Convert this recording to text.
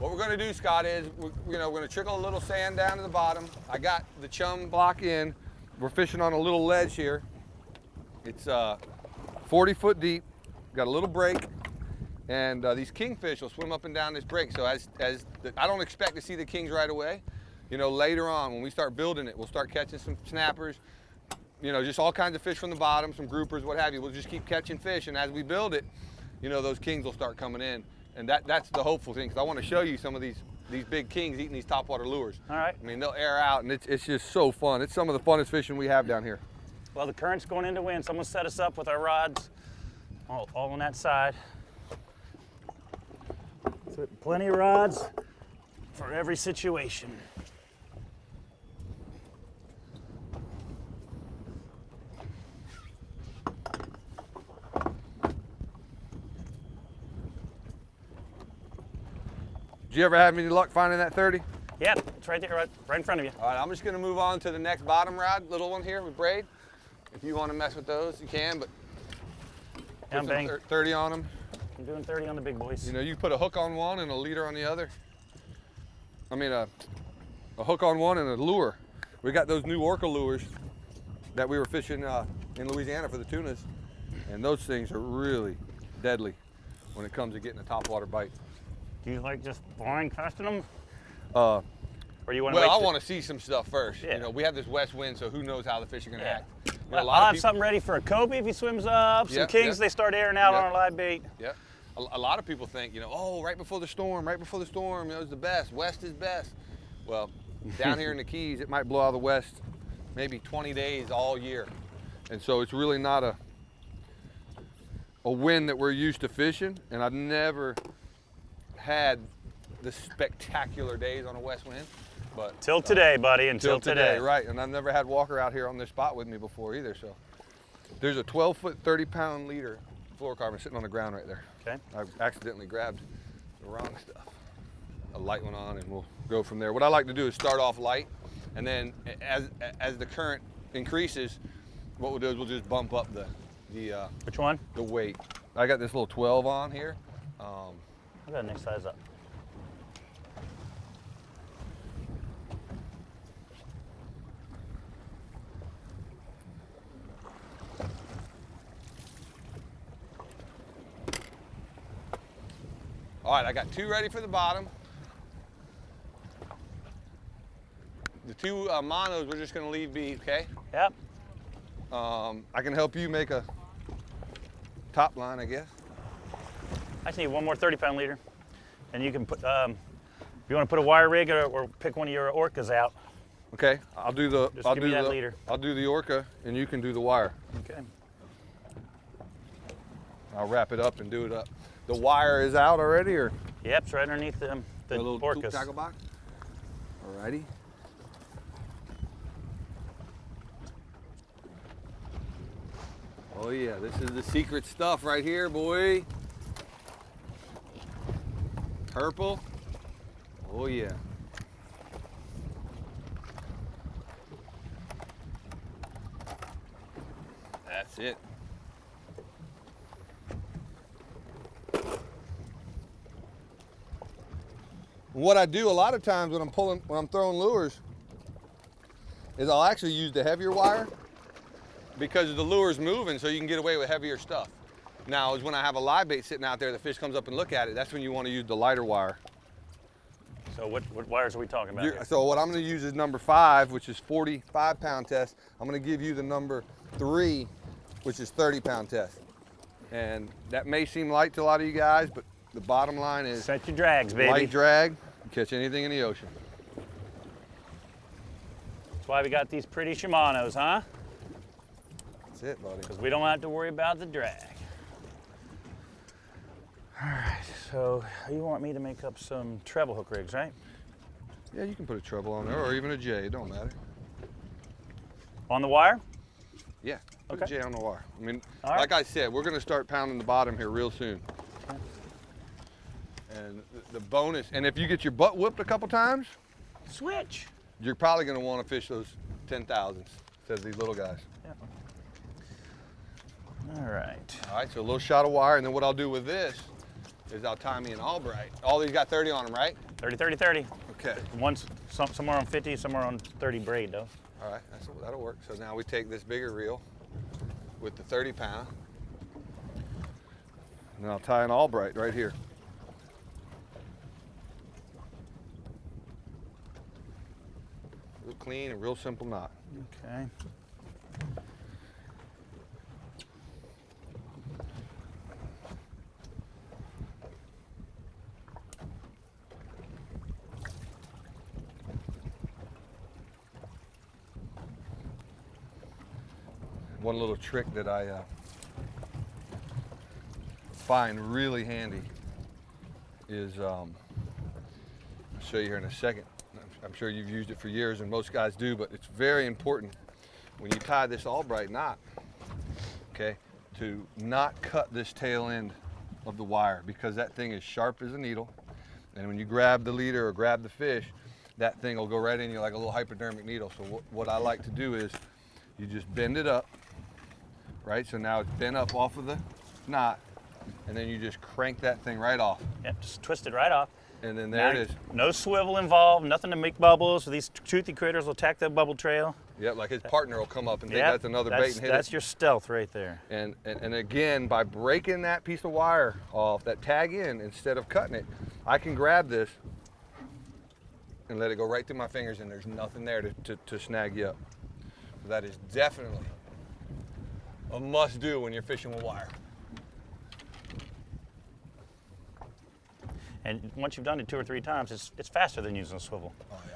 What we're gonna do, Scott, is we're gonna trickle a little sand down to the bottom. I got the chum block in. We're fishing on a little ledge here. It's 40 foot deep, got a little break, and these kingfish will swim up and down this break. So I don't expect to see the kings right away. You know, later on when we start building it, we'll start catching some snappers, you know, just all kinds of fish from the bottom, some groupers, what have you. We'll just keep catching fish, and as we build it, you know, those kings will start coming in. And that's the hopeful thing, because I want to show you some of these big kings eating these topwater lures. All right. I mean, they'll air out, and it's just so fun. It's some of the funnest fishing we have down here. Well, the current's going into wind. Someone set us up with our rods all on that side. So plenty of rods for every situation. Did you ever have any luck finding that 30? Yep, it's right there, right in front of you. All right, I'm just gonna move on to the next bottom rod, little one here with braid. If you want to mess with those, you can, but Yeah, I'm bang. 30 on them. I'm doing 30 on the big boys. You know, you put a hook on one and a leader on the other. I mean, a hook on one and a lure. We got those new Orca lures that we were fishing in Louisiana for the tunas, and those things are really deadly when it comes to getting a topwater bite. Do you like just blind casting them? Or you want to well, wait I want to see some stuff first. Yeah. You know, we have this west wind, so who knows how the fish are going to act. You know, Well, a lot I'll of have people, something ready for a Kobe if he swims up. Some Yep, kings, yep. they start airing out Yep. on our live bait. Yeah. A lot of people think, you know, oh, right before the storm, you know, it's the best. West is best. Well, down here in the Keys, it might blow out of the west maybe 20 days all year. And so it's really not a wind that we're used to fishing. And I've never had the spectacular days on a west wind. But Till today, buddy, until today, right? And I've never had Walker out here on this spot with me before either. So there's a 12-foot, 30-pound leader fluorocarbon sitting on the ground right there. Okay. I accidentally grabbed the wrong stuff. A light one on, and we'll go from there. What I like to do is start off light, and then as the current increases, what we'll do is we'll just bump up the Which one? the weight. I got this little 12 on here. I got a next size up. All right, I got two ready for the bottom. The two monos we're just gonna leave be, okay? Yep. I can help you make a top line, I guess. I just need one more 30-pound leader. And you can put, if you want to put a wire rig or pick one of your orcas out. Okay, I'll do the. Just I'll give do me that the leader. I'll do the orca, and you can do the wire. Okay. I'll wrap it up and do it up. The wire is out already, or Yep, it's right underneath the little orcas. tackle box. Alrighty. Oh yeah, this is the secret stuff right here, boy. Purple. Oh yeah. That's it. What I do a lot of times when I'm throwing lures is I'll actually use the heavier wire because the lure's moving, so you can get away with heavier stuff. Now is when I have a live bait sitting out there, the fish comes up and look at it, that's when you want to use the lighter wire. So what wires are we talking about here? So what I'm going to use is number 5, which is 45-pound test. I'm going to give you the number 3, which is 30-pound test. And that may seem light to a lot of you guys, but the bottom line is Set your drags, baby. light drag, catch anything in the ocean. That's why we got these pretty Shimanos, huh? That's it, buddy. Because we don't have to worry about the drag. All right, so you want me to make up some treble hook rigs, right? Yeah, you can put a treble on there or even a J, it don't matter. On the wire? Yeah, put Okay. a J on the wire. I mean, All right. like I said, we're going to start pounding the bottom here real soon. And the bonus, and if you get your butt whipped a couple times, Switch. you're probably going to want to fish those 10,000s instead of these little guys. Yeah. All right. All right, so a little shot of wire, and then what I'll do with this, is I'll tie me an Albright. All these got 30 on them, right? 30, 30, 30. Okay. One's somewhere on 50, somewhere on 30 braid though. All right, that'll work. So now we take this bigger reel with the 30 pound, and I'll tie an Albright right here. Real clean and real simple knot. Okay. One little trick that I find really handy is, I'll show you here in a second. I'm sure you've used it for years and most guys do, but it's very important when you tie this Albright knot, okay, to not cut this tail end of the wire, because that thing is sharp as a needle. And when you grab the leader or grab the fish, that thing will go right in you like a little hypodermic needle. So what I like to do is you just bend it up, right? So now it's bent up off of the knot, and then you just crank that thing right off. Yep, just twist it right off. And then there Now, it is. No swivel involved, nothing to make bubbles. These toothy critters will attack that bubble trail. Yep, like his partner will come up and think Yep, that's another bait and hit that's it. your stealth right there. And again, by breaking that piece of wire off, that tag in, instead of cutting it, I can grab this and let it go right through my fingers, and there's nothing there to snag you up. So that is definitely a must do when you're fishing with wire. And once you've done it 2 or 3 times, it's faster than using a swivel. Oh yeah.